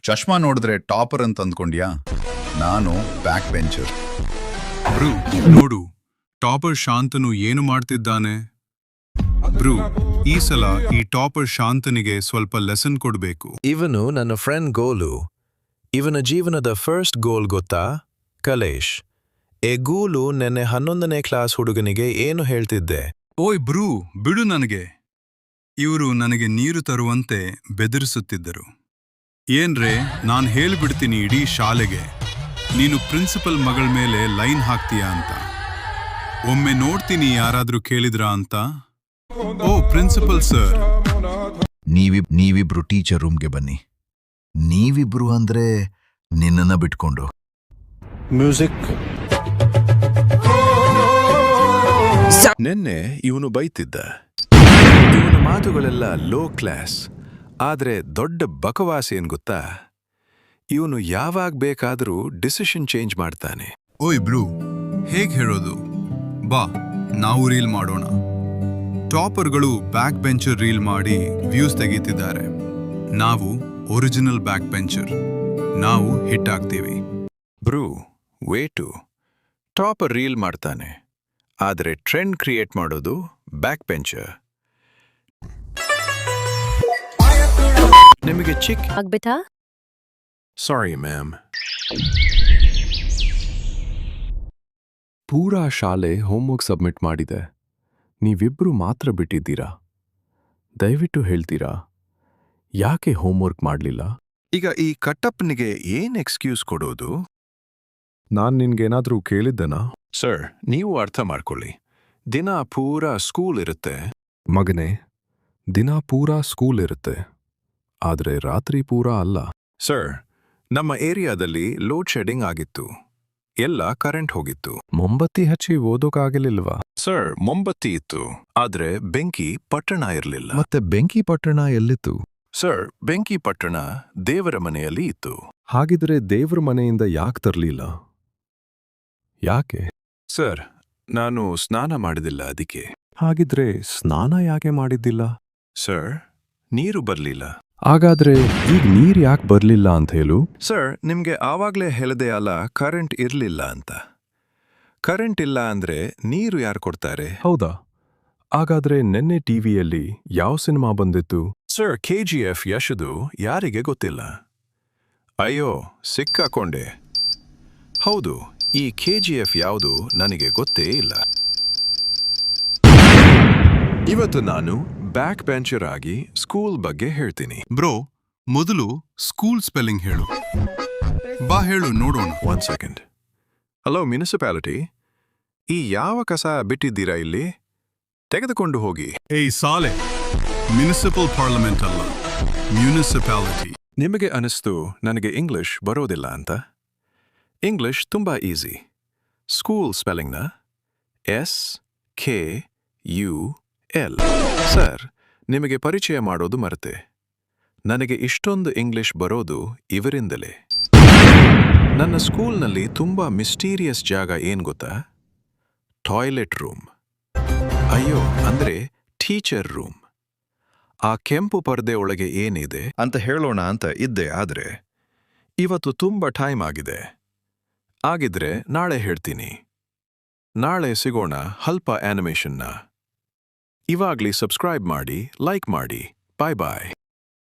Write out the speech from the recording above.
ಚಶ್ಮಾ ನೋಡಿದ್ರೆ ಟಾಪರ್ ಅಂತ ಅಂದ್ಕೊಂಡ್ಯಾ? ನಾನು ಬ್ಯಾಕ್ ಬೆಂಚರ್. ಬ್ರೂ, ನೋಡು, ಟಾಪರ್ ಶಾಂತನು ಏನು ಮಾಡ್ತಿದ್ದಾನೆ. ಬ್ರೂ, ಈ ಸಲ ಈ ಟಾಪರ್ ಶಾಂತನಿಗೆ ಸ್ವಲ್ಪ ಲೆಸನ್ ಕೊಡ್ಬೇಕು. ಇವನು ನನ್ನ ಫ್ರೆಂಡ್ ಗೋಲು. ಇವನ ಜೀವನದ ಫಸ್ಟ್ ಗೋಲ್ ಗೊತ್ತಾ? ಕಲೇಶ್. ಗೋಲು ನೆನ್ನೆ 11ನೇ ಕ್ಲಾಸ್ ಹುಡುಗನಿಗೆ ಏನು ಹೇಳ್ತಿದ್ದೆ? ಓಯ್ ಬ್ರೂ, ಬಿಡು ನನಗೆ. ಇವರು ನನಗೆ ನೀರು ತರುವಂತೆ ಬೆದರಿಸುತ್ತಿದ್ದರು. ಏನ್ರೇ, ನಾನ್ ಹೇಳ್ಬಿಡ್ತೀನಿ ಇಡೀ ಶಾಲೆಗೆ, ನೀನು ಪ್ರಿನ್ಸಿಪಲ್ ಮಗಳ ಮೇಲೆ ಲೈನ್ ಹಾಕ್ತೀಯಾ ಅಂತ. ಒಮ್ಮೆ ನೋಡ್ತೀನಿ ಯಾರಾದ್ರೂ ಕೇಳಿದ್ರಾ ಅಂತ. ಓ ಪ್ರಿನ್ಸಿಪಲ್ ಸರ್. ನೀವಿಬ್ರು ಟೀಚರ್ ರೂಮ್ಗೆ ಬನ್ನಿ. ನೀವಿಬ್ರು ಅಂದ್ರೆ ನಿನ್ನನ್ನ ಬಿಟ್ಕೊಂಡು. ಮ್ಯೂಸಿಕ್. ನೆನ್ನೆ ಇವನು ಬೈತಿದ್ದ. ಇವನ ಮಾತುಗಳೆಲ್ಲ ಲೋ ಕ್ಲಾಸ್, ಆದ್ರೆ ದೊಡ್ಡ ಬಕವಾಸ ಏನ್ ಗೊತ್ತಾ? ಇವನು ಯಾವಾಗ ಬೇಕಾದರೂ ಡಿಸಿಷನ್ ಚೇಂಜ್ ಮಾಡ್ತಾನೆ. ಓಯ್ ಬ್ರೂ, ಹೇಗ್ ಹೇಳೋದು? ಬಾ, ನಾವು ರೀಲ್ ಮಾಡೋಣ. ಟಾಪರ್ಗಳು ಬ್ಯಾಕ್ ಬೆಂಚರ್ ರೀಲ್ ಮಾಡಿ ವ್ಯೂಸ್ ತೆಗೀತಿದ್ದಾರೆ. ನಾವು ಒರಿಜಿನಲ್ ಬ್ಯಾಕ್ ಬೆಂಚರ್, ನಾವು ಹಿಟ್ ಆಗ್ತೀವಿ. ಬ್ರೂ, ವೇಟು. ಟಾಪರ್ ರೀಲ್ ಮಾಡ್ತಾನೆ, ಆದ್ರೆ ಟ್ರೆಂಡ್ ಕ್ರಿಯೇಟ್ ಮಾಡೋದು ಬ್ಯಾಕ್ ಬೆಂಚರ್. ನಿಮಗೆ ಚಿಕ್ ಆಗ್ಬೇಕಾ? Sorry ma'am. ಪೂರಾ ಶಾಲೆ ಹೋಮ್ವರ್ಕ್ ಸಬ್ಮಿಟ್ ಮಾಡಿದೆ. ನೀವಿಬ್ರು ಮಾತ್ರ ಬಿಟ್ಟಿದ್ದೀರಾ. ದಯವಿಟ್ಟು ಹೇಳ್ತೀರಾ ಯಾಕೆ ಹೋಮ್ವರ್ಕ್ ಮಾಡಲಿಲ್ಲ? ಈಗ ಈ ಕಟ್ಟಪ್ಪನಿಗೆ ಏನ್ ಎಕ್ಸ್ಕ್ಯೂಸ್ ಕೊಡೋದು? ನಾನ್ ನಿನ್ಗೇನಾದ್ರೂ ಕೇಳಿದ್ದನಾ? ಸರ್, ನೀವು ಅರ್ಥ ಮಾಡ್ಕೊಳ್ಳಿ. ದಿನ ಪೂರಾ ಸ್ಕೂಲ್ ಇರುತ್ತೆ. ಮಗನೇ, ದಿನ ಪೂರಾ ಸ್ಕೂಲ್ ಇರುತ್ತೆ, ಆದ್ರೆ ರಾತ್ರಿ ಪೂರಾ ಅಲ್ಲ. ಸರ್, ನಮ್ಮ ಏರಿಯಾದಲ್ಲಿ ಲೋಡ್ ಶೆಡ್ಡಿಂಗ್ ಆಗಿತ್ತು. ಎಲ್ಲ ಕರೆಂಟ್ ಹೋಗಿತ್ತು. ಮೊಂಬತ್ತಿ ಹಚ್ಚಿ ಓದೋಕಾಗಲಿಲ್ವಾ? ಸರ್, ಮೊಂಬತ್ತಿ ಇತ್ತು, ಆದ್ರೆ ಬೆಂಕಿ ಪಟ್ಟಣ ಇರಲಿಲ್ಲ. ಮತ್ತೆ ಬೆಂಕಿ ಪಟ್ಟಣ ಎಲ್ಲಿತ್ತು? ಸರ್, ಬೆಂಕಿ ಪಟ್ಟಣ ದೇವರ ಮನೆಯಲ್ಲಿ ಇತ್ತು. ಹಾಗಿದ್ರೆ ದೇವರ ಮನೆಯಿಂದ ಯಾಕೆ ತರಲಿಲ್ಲ? ಯಾಕೆ? ಸರ್, ನಾನು ಸ್ನಾನ ಮಾಡಿದಿಲ್ಲ ಅದಕ್ಕೆ. ಹಾಗಿದ್ರೆ ಸ್ನಾನ ಯಾಕೆ ಮಾಡಿದ್ದಿಲ್ಲ? ಸರ್, ನೀರು ಬರ್ಲಿಲ್ಲ. ಹಾಗಾದ್ರೆ ಈಗ ನೀರ್ ಯಾಕೆ ಬರ್ಲಿಲ್ಲ ಅಂತ ಹೇಳು? ಸರ್, ನಿಮ್ಗೆ ಆವಾಗ್ಲೇ ಹೇಳದೆ ಅಲ್ಲ ಕರೆಂಟ್ ಇರ್ಲಿಲ್ಲ ಅಂತ. ಕರೆಂಟ್ ಇಲ್ಲ ಅಂದ್ರೆ ನೀರು ಯಾರು ಕೊಡ್ತಾರೆ? ಹೌದಾ? ಹಾಗಾದ್ರೆ ನೆನ್ನೆ ಟಿವಿಯಲ್ಲಿ ಯಾವ ಸಿನಿಮಾ ಬಂದಿತ್ತು? ಸರ್, KGF ಯಶದು ಯಾರಿಗೆ ಗೊತ್ತಿಲ್ಲ. ಅಯ್ಯೋ, ಸಿಕ್ಕಾಕೊಂಡೆ. ಹೌದು, ಈ KGF ಯಾವುದು ನನಗೆ ಗೊತ್ತೇ ಇಲ್ಲ. ಇವತ್ತು ನಾನು ಬ್ಯಾಕ್ ಬೆಂಚರ್ ಆಗಿ ಸ್ಕೂಲ್ ಬಗ್ಗೆ ಹೇಳ್ತೀನಿ. ಬ್ರೋ, ಮೊದಲು ಸ್ಕೂಲ್ ಸ್ಪೆಲ್ಲಿಂಗ್ ಹೇಳು. ಬಾ ಹೇಳು ನೋಡೋಣ. 1 ಸೆಕೆಂಡ್. ಹಲೋ ಮುನಿಸಿಪಾಲಿಟಿ, ಈ ಯಾವ ಕಸ ಬಿಟ್ಟಿದ್ದೀರಾ ಇಲ್ಲಿ? ತೆಗೆದುಕೊಂಡು ಹೋಗಿ. ಏಯ್ ಸಾಲೆ, ಮುನಿಸಿಪಲ್ ಪಾರ್ಲಿಮೆಂಟ್ ಅಲ್ಲ, ಮುನಿಸಿಪಾಲಿಟಿ. ನಿಮಗೆ ಅನಿಸ್ತು ನನಗೆ ಇಂಗ್ಲಿಷ್ ಬರೋದಿಲ್ಲ ಅಂತ? ಇಂಗ್ಲಿಷ್ ತುಂಬಾ ಈಸಿ. ಸ್ಕೂಲ್ ಸ್ಪೆಲ್ಲಿಂಗ್ನ SKUL. ಸರ್, ನಿಮಗೆ ಪರಿಚಯ ಮಾಡೋದು ಮರೆತೆ. ನನಗೆ ಇಷ್ಟೊಂದು ಇಂಗ್ಲಿಷ್ ಬರೋದು ಇವರಿಂದಲೇ. ನನ್ನ ಸ್ಕೂಲ್ನಲ್ಲಿ ತುಂಬಾ ಮಿಸ್ಟೀರಿಯಸ್ ಜಾಗ ಏನ್ ಗೊತ್ತಾ? Toilet room. ಅಯ್ಯೋ, ಅಂದ್ರೆ ಟೀಚರ್ ರೂಮ್. ಆ ಕೆಂಪು ಪರ್ದೆ ಒಳಗೆ ಏನಿದೆ ಅಂತ ಹೇಳೋಣ ಅಂತ ಇದ್ದೆ, ಆದ್ರೆ ಇವತ್ತು ತುಂಬಾ ಟೈಮ್ ಆಗಿದೆ. ಆಗಿದ್ರೆ ನಾಳೆ ಹೇಳ್ತೀನಿ. ನಾಳೆ ಸಿಗೋಣ ಹಲ್ಪ ಆನಿಮೇಷನ್ನ. ಇವಾಗ್ಲಿ ಸಬ್ಸ್ಕ್ರೈಬ್ ಮಾಡಿ, ಲೈಕ್ ಮಾಡಿ. ಬಾಯ್ ಬಾಯ್.